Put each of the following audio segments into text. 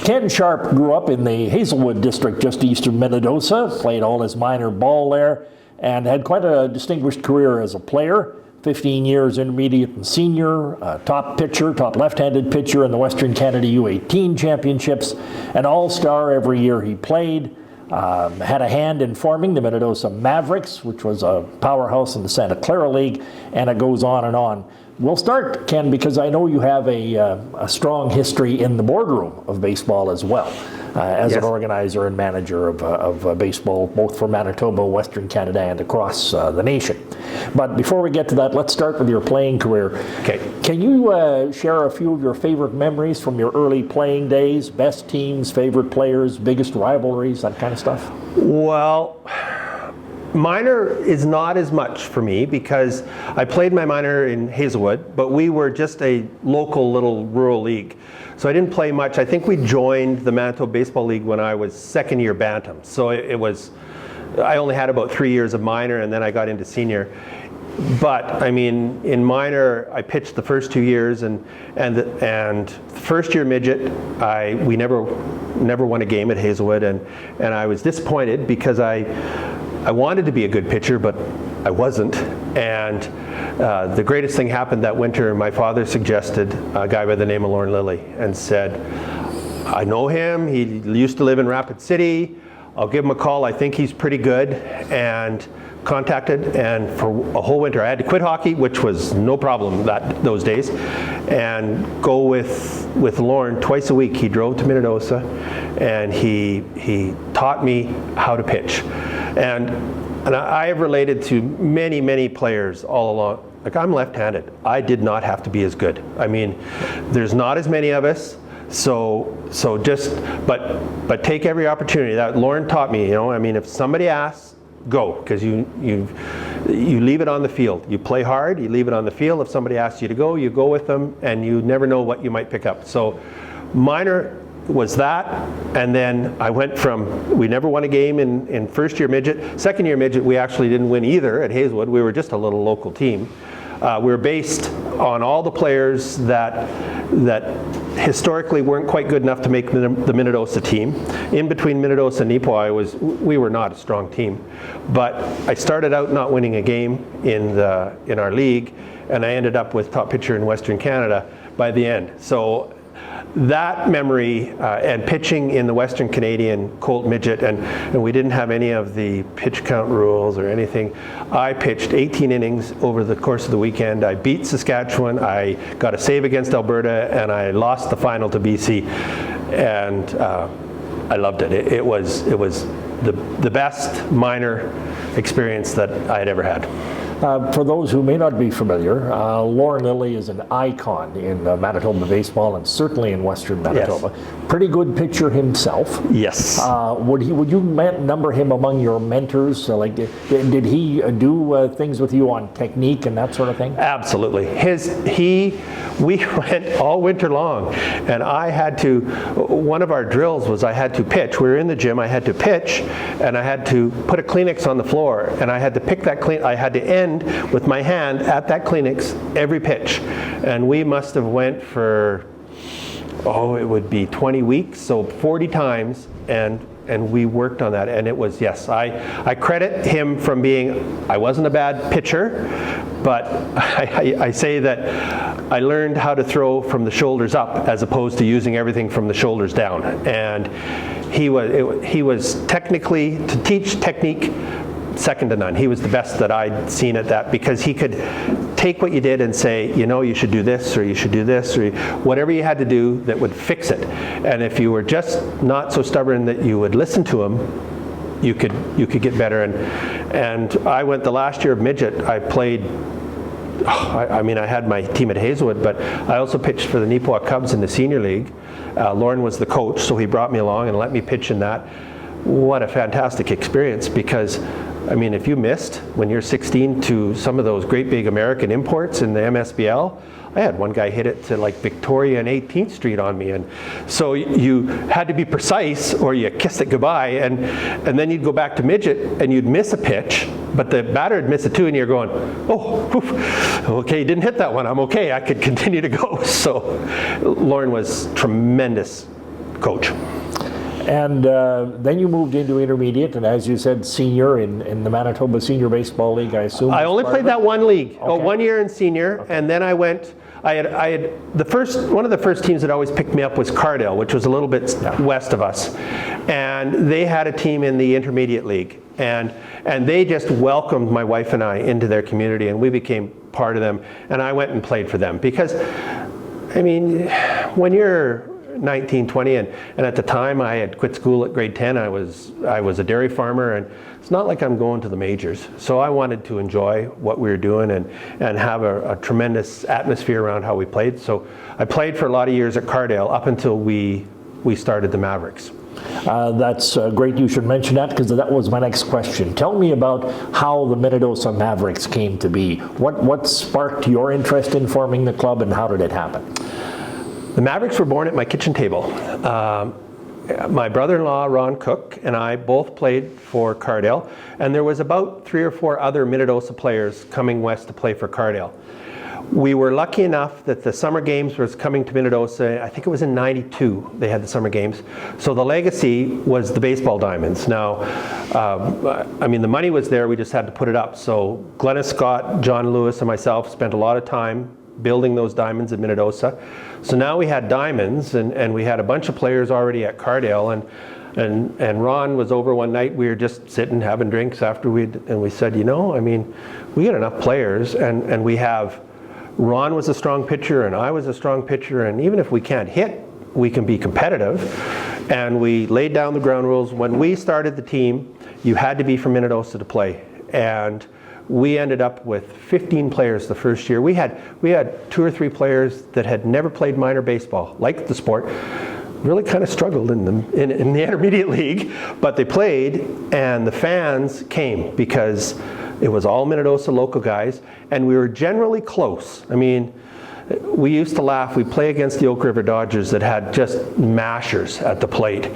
Ken Sharpe grew up in the Hazelwood district just east of Manitoba, played all his minor ball there, and had quite a distinguished career as a player. 15 years intermediate and senior, top pitcher, top left-handed pitcher in the Western Canada U18 championships, an all-star every year he played. Had a hand in forming the Manitoba Mavericks, which was a powerhouse in the Santa Clara League, and it goes on and on. We'll start, Ken, because I know you have a strong history in the boardroom of baseball as well, as an organizer and manager of baseball, both for Manitoba, Western Canada, and across the nation. But before we get to that, let's start with your playing career. Okay. Can you share a few of your favorite memories from your early playing days, best teams, favorite players, biggest rivalries, that kind of stuff? Well, minor is not as much for me because I played my minor in Hazelwood, but we were just a local little rural league. So I didn't play much. I think we joined the Manitoba Baseball League when I was second year bantam. So I only had about 3 years of minor and then I got into senior. But I mean, in minor, I pitched the first 2 years, and first year midget, we never won a game at Hazelwood, and I was disappointed because I wanted to be a good pitcher, but I wasn't. And the greatest thing happened that winter. My father suggested a guy by the name of Lorne Lilly and said, I know him, he used to live in Rapid City, I'll give him a call, I think he's pretty good. And contacted, and for a whole winter I had to quit hockey, which was no problem those days, and go with Lorne twice a week. He drove to Manitoba and he taught me how to pitch. And I have related to many players all along. Like, I'm left-handed. I did not have to be as good. I mean, there's not as many of us, so but take every opportunity. That Lorne taught me, I mean, if somebody asks, go, because you leave it on the field. You play hard, you leave it on the field. If somebody asks you to go, you go with them, and you never know what you might pick up. So minor was that, and then I went from, we never won a game in first year midget. Second year midget, we actually didn't win either at Hazelwood. We were just a little local team. We were based on all the players that historically weren't quite good enough to make the Manitoba team. In between Manitoba and Nipo, we were not a strong team. But I started out not winning a game in our league, and I ended up with top pitcher in Western Canada by the end. So that memory, and pitching in the Western Canadian Colt Midget, and we didn't have any of the pitch count rules or anything. I pitched 18 innings over the course of the weekend. I beat Saskatchewan, I got a save against Alberta, and I lost the final to BC. And I loved it. It was the best minor experience that I had ever had. For those who may not be familiar, Lorne Lilly is an icon in Manitoba baseball, and certainly in Western Manitoba. Yes. Pretty good pitcher himself. Yes. Would you number him among your mentors? Did he do things with you on technique and that sort of thing? Absolutely. We went all winter long, and one of our drills was I had to pitch. We were in the gym, I had to pitch, and I had to put a Kleenex on the floor, and I had to pick that Kleenex. I had to end with my hand at that Kleenex every pitch. And we must have went for, it would be 20 weeks, so 40 times, and we worked on that, and it was, yes, I credit him from I wasn't a bad pitcher, but I say that I learned how to throw from the shoulders up as opposed to using everything from the shoulders down. And he was technically, to teach technique, second to none. He was the best that I'd seen at that, because he could take what you did and say, you should do this, or you should do this, or whatever you had to do that would fix it. And if you were just not so stubborn that you would listen to him, you could get better. And I went the last year of midget. I played. I had my team at Hazelwood, but I also pitched for the Nipo Cubs in the senior league. Lorne was the coach, so he brought me along and let me pitch in that. What a fantastic experience, because if you missed when you're 16 to some of those great big American imports in the MSBL, I had one guy hit it to like Victoria and 18th Street on me, and so you had to be precise or you kissed it goodbye, and then you'd go back to midget and you'd miss a pitch, but the batter would miss it too, and you're going, okay, didn't hit that one, I'm okay, I could continue to go. So Lorne was tremendous coach. And then you moved into intermediate, and as you said, senior in the Manitoba Senior Baseball League, I assume. I only played that one league, Okay. 1 year in senior, and then I went. I had one of the first teams that always picked me up was Cardale, which was a little bit west of us, and they had a team in the intermediate league, and they just welcomed my wife and I into their community, and we became part of them, and I went and played for them because, I mean, when you're 19, 20, and at the time I had quit school at grade 10. I was a dairy farmer, and it's not like I'm going to the majors. So I wanted to enjoy what we were doing and have a tremendous atmosphere around how we played. So I played for a lot of years at Cardale up until we started the Mavericks. That's great you should mention that, because that was my next question. Tell me about how the Minnedosa Mavericks came to be. What sparked your interest in forming the club, and how did it happen? The Mavericks were born at my kitchen table. My brother-in-law, Ron Cook, and I both played for Cardale, and there was about 3 or 4 other Minnedosa players coming west to play for Cardale. We were lucky enough that the summer games was coming to Minnedosa. I think it was in '92 they had the summer games. So the legacy was the baseball diamonds. Now, I mean, the money was there, we just had to put it up. So Glennis Scott, John Lewis, and myself spent a lot of time building those diamonds at Minnedosa. So now we had diamonds, and we had a bunch of players already at Cardale, and Ron was over one night. We were just sitting having drinks after and we said, you know, I mean, we got enough players, and we have, Ron was a strong pitcher and I was a strong pitcher, and even if we can't hit, we can be competitive. And we laid down the ground rules. When we started the team, you had to be from Minnedosa to play, and we ended up with 15 players the first year. We had 2 or 3 players that had never played minor baseball, liked the sport, really kind of struggled in the intermediate league, but they played, and the fans came because it was all Minnedosa local guys, and we were generally close. I mean, we used to laugh. We'd play against the Oak River Dodgers that had just mashers at the plate,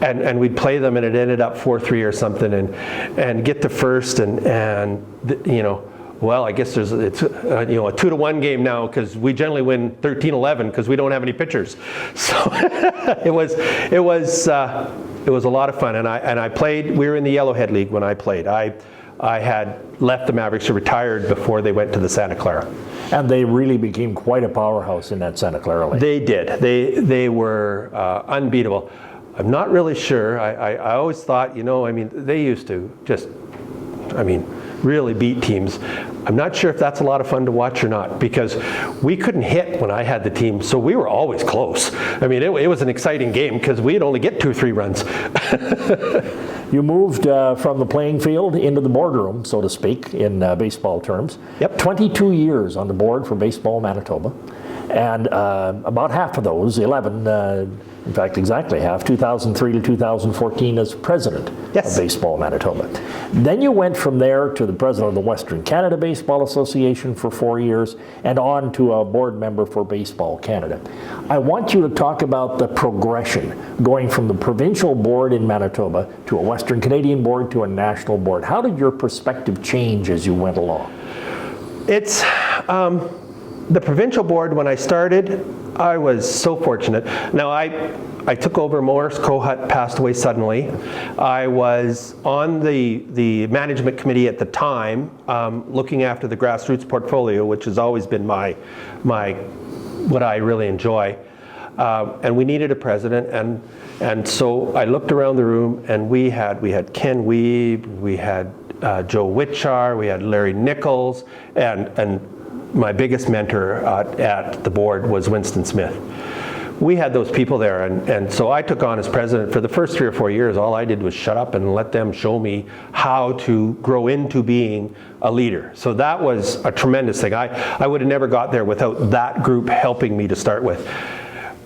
and we'd play them, and it ended up 4-3 or something, and get to first, and you know, well, I guess it's you know, a 2-1 game now, because we generally win 13-11 because we don't have any pitchers. So it was a lot of fun, and I played. We were in the Yellowhead League when I played. I had left the Mavericks, retired before they went to the Santa Clara. And they really became quite a powerhouse in that Santa Clara League. They did. They were unbeatable. I'm not really sure. I always thought, you know, I mean, they used to just, I mean, really beat teams. I'm not sure if that's a lot of fun to watch or not, because we couldn't hit when I had the team, so we were always close. I mean, it was an exciting game because we'd only get 2 or 3 runs. You moved from the playing field into the boardroom, so to speak, in baseball terms. Yep. 22 years on the board for Baseball Manitoba, and about half of those, 11, in fact exactly half, 2003 to 2014 as president Yes. of Baseball Manitoba. Then you went from there to the president of the Western Canada Baseball Association for 4 years, and on to a board member for Baseball Canada. I want you to talk about the progression, going from the provincial board in Manitoba to a Western Canadian board to a national board. How did your perspective change as you went along? It's the provincial board. When I started, I was so fortunate. Now I took over. Morris Kohut passed away suddenly. I was on the management committee at the time, looking after the grassroots portfolio, which has always been my what I really enjoy. And we needed a president, and so I looked around the room, and we had Ken Weeb, we had Joe Witchar, we had Larry Nichols, and my biggest mentor at the board was Winston Smith. We had those people there, and so I took on as president. For the first 3 or 4 years, all I did was shut up and let them show me how to grow into being a leader. So that was a tremendous thing. I would have never got there without that group helping me to start with.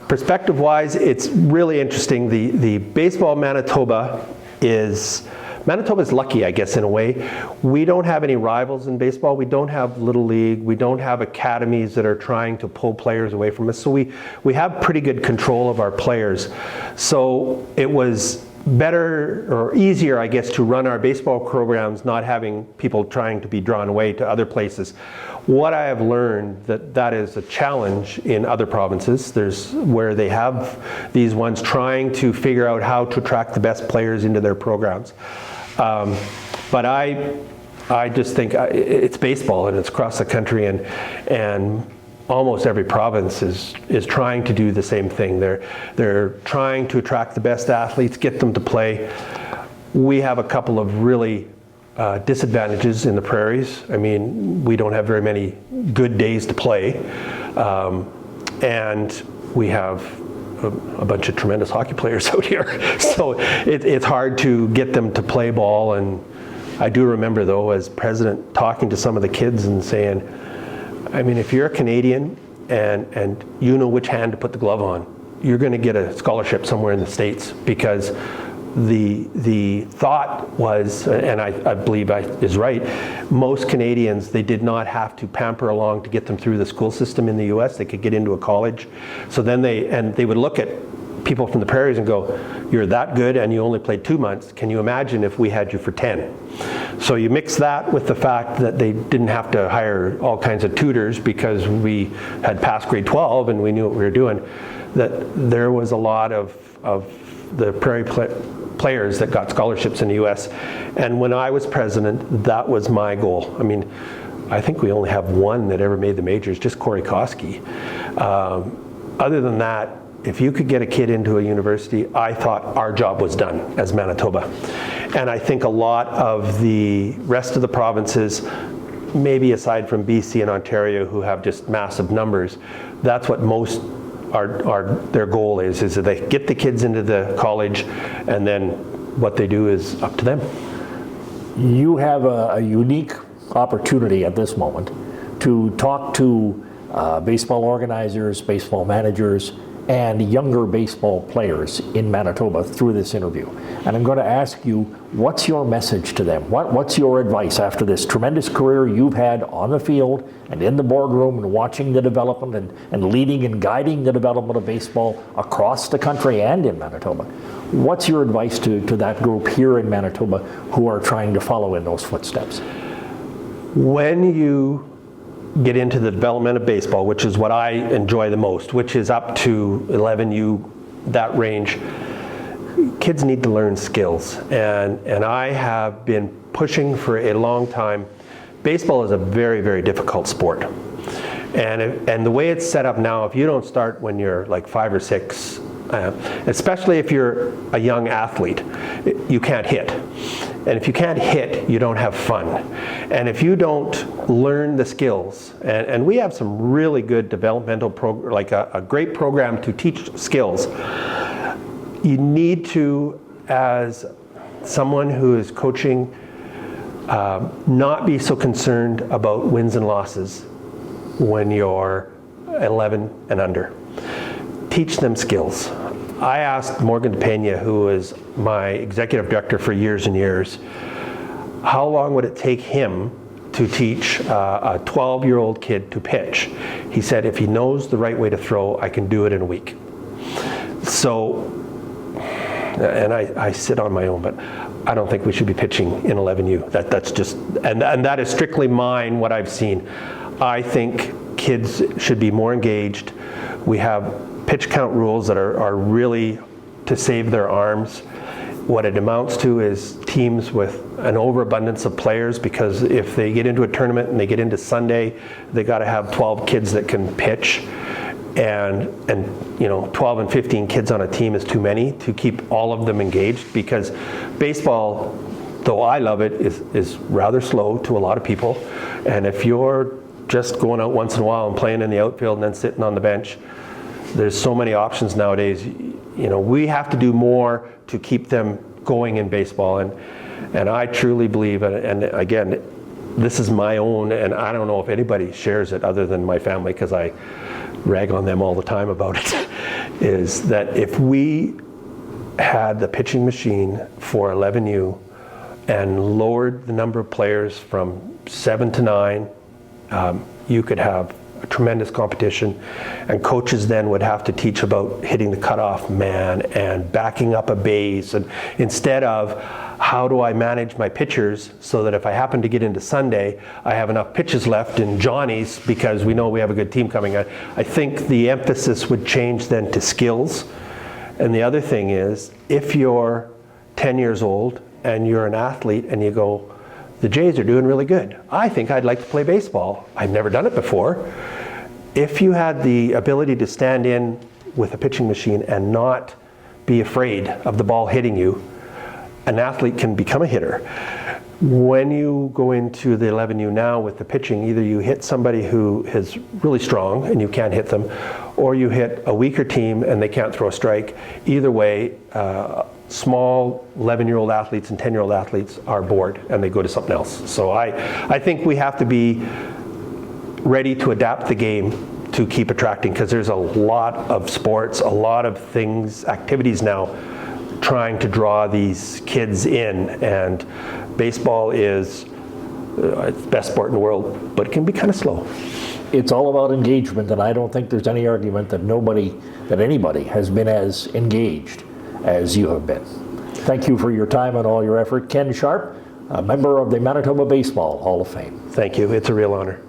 Perspective-wise, it's really interesting. The Baseball Manitoba is lucky, I guess, in a way. We don't have any rivals in baseball. We don't have Little League. We don't have academies that are trying to pull players away from us. So we have pretty good control of our players. So it was better or easier, I guess, to run our baseball programs not having people trying to be drawn away to other places. What I have learned that is a challenge in other provinces. There's where they have these ones trying to figure out how to attract the best players into their programs. But I just think it's baseball and it's across the country, and almost every province is trying to do the same thing. They're trying to attract the best athletes, get them to play. We have a couple of really disadvantages in the prairies. I mean, we don't have very many good days to play, and we have a bunch of tremendous hockey players out here. So it's hard to get them to play ball. And I do remember, though, as president, talking to some of the kids and saying, I mean, if you're a Canadian and you know which hand to put the glove on, you're going to get a scholarship somewhere in the States, because the thought was, and I believe is right, most Canadians, they did not have to pamper along to get them through the school system in the US. They could get into a college. So then they would look at people from the prairies and go, you're that good and you only played 2 months. Can you imagine if we had you for 10? So you mix that with the fact that they didn't have to hire all kinds of tutors because we had passed grade 12 and we knew what we were doing, that there was a lot of the prairie players that got scholarships in the US. And when I was president, that was my goal. I mean, I think we only have one that ever made the majors, just Corey Koski. Other than that, if you could get a kid into a university, I thought our job was done as Manitoba. And I think a lot of the rest of the provinces, maybe aside from BC and Ontario, who have just massive numbers, that's what most their goal is that they get the kids into the college, and then what they do is up to them. You have a unique opportunity at this moment to talk to baseball organizers, baseball managers, and younger baseball players in Manitoba through this interview. And I'm going to ask you, what's your message to them? What's your advice after this tremendous career you've had on the field and in the boardroom and watching the development and leading and guiding the development of baseball across the country and in Manitoba? What's your advice to that group here in Manitoba who are trying to follow in those footsteps? When you get into the development of baseball, which is what I enjoy the most, which is up to 11U, that range, kids need to learn skills. And I have been pushing for a long time. Baseball is a very, very difficult sport. And the way it's set up now, if you don't start when you're like 5 or 6, especially if you're a young athlete, you can't hit. And if you can't hit, you don't have fun. And if you don't learn the skills, and we have some really good developmental like a great program to teach skills, you need to, as someone who is coaching, not be so concerned about wins and losses when you're 11 and under. Teach them skills. I asked Morgan Pena, who is my executive director for years and years, how long would it take him to teach a 12-year-old kid to pitch? He said, if he knows the right way to throw, I can do it in a week. So, and I sit on my own, but I don't think we should be pitching in 11U. That's just, and that is strictly mine, what I've seen. I think kids should be more engaged. We have pitch count rules that are really to save their arms. What it amounts to is teams with an overabundance of players, because if they get into a tournament and they get into Sunday, they got to have 12 kids that can pitch, and 12 and 15 kids on a team is too many to keep all of them engaged, because baseball, though I love it, is rather slow to a lot of people. And if you're just going out once in a while and playing in the outfield and then sitting on the bench, there's so many options nowadays. We have to do more to keep them going in baseball, and I truly believe, and again, this is my own, and I don't know if anybody shares it other than my family, because I rag on them all the time about it, is that if we had the pitching machine for 11U and lowered the number of players from 7 to 9, you could have a tremendous competition, and coaches then would have to teach about hitting the cutoff man and backing up a base, and instead of how do I manage my pitchers so that if I happen to get into Sunday, I have enough pitches left in Johnny's because we know we have a good team coming on. I think the emphasis would change then to skills. And the other thing is, if you're 10 years old and you're an athlete and you go, the Jays are doing really good. I think I'd like to play baseball. I've never done it before. If you had the ability to stand in with a pitching machine and not be afraid of the ball hitting you, an athlete can become a hitter. When you go into the 11U now with the pitching, either you hit somebody who is really strong and you can't hit them, or you hit a weaker team and they can't throw a strike. Either way, small 11-year-old athletes and 10-year-old athletes are bored and they go to something else. So I think we have to be ready to adapt the game to keep attracting, because there's a lot of sports, a lot of things, activities now trying to draw these kids in, and baseball is the best sport in the world, but it can be kind of slow. It's all about engagement, and I don't think there's any argument that anybody has been as engaged as you have been. Thank you for your time and all your effort. Ken Sharpe, a member of the Manitoba Baseball Hall of Fame. Thank you. It's a real honor.